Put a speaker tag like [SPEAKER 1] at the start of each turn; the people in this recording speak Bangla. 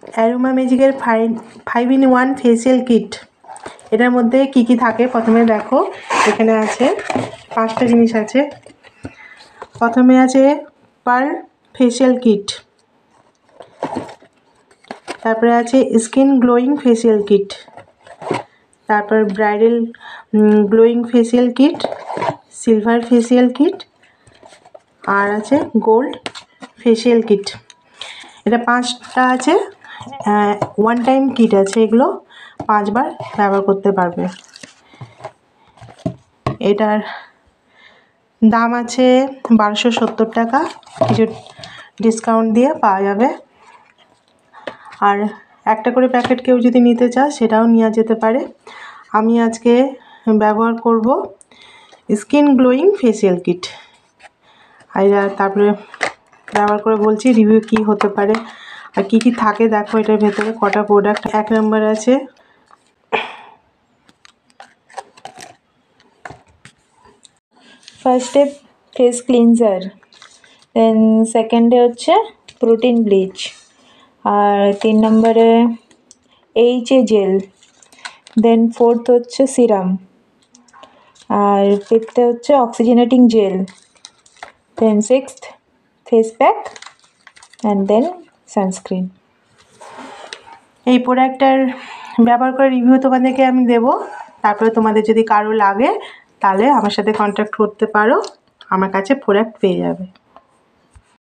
[SPEAKER 1] অ্যারোমা ম্যাজিকের 5-in-1 ফেসিয়াল কিট। এটার মধ্যে কি কি থাকে প্রথমে দেখো, এখানে আছে 5টা জিনিস আছে। প্রথমে আছে পার্ল ফেসিয়াল কিট, তারপরে আছে স্কিন গ্লোয়িং ফেসিয়াল কিট, তারপর bridal glowing facial kit, silver facial kit, আর আছে গোল্ড ফেসিয়াল কিট। এটা 5টা আছে, 1 টাইম কিট আছে, এগুলো 5 বার ব্যবহার করতে পারবে। এটার দাম আছে 1270 টাকা, কিছু ডিসকাউন্ট দিয়ে পাওয়া যাবে। আর একটা করে প্যাকেট কেউ যদি নিতে চায় সেটাও নেওয়া যেতে পারে। আমি আজকে ব্যবহার করব স্কিন গ্লোয়িং ফেসিয়াল কিট। আর তারপরে ব্যবহার করে বলছি রিভিউ কি হতে পারে আর কি কি থাকে। দেখো এটার ভেতরে কটা প্রোডাক্ট। 1 নম্বর আছে
[SPEAKER 2] ফার্স্ট স্টেপ ফেস ক্লিনজার, দেন সেকেন্ডে হচ্ছে প্রোটিন ব্লিচ, আর 3 নম্বরে এইচএ জেল, দেন 4th হচ্ছে সিরাম, আর 5th হচ্ছে oxygenating gel, then 6th face pack, and then sunscreen.
[SPEAKER 1] এই প্রোডাক্টটার ব্যবহার করে রিভিউ তোমাদেরকে আমি দেব। তারপরে তোমাদের যদি কারো লাগে তাহলে আমার সাথে কন্ট্যাক্ট করতে পারো, আমার কাছে প্রোডাক্ট পেয়ে যাবে।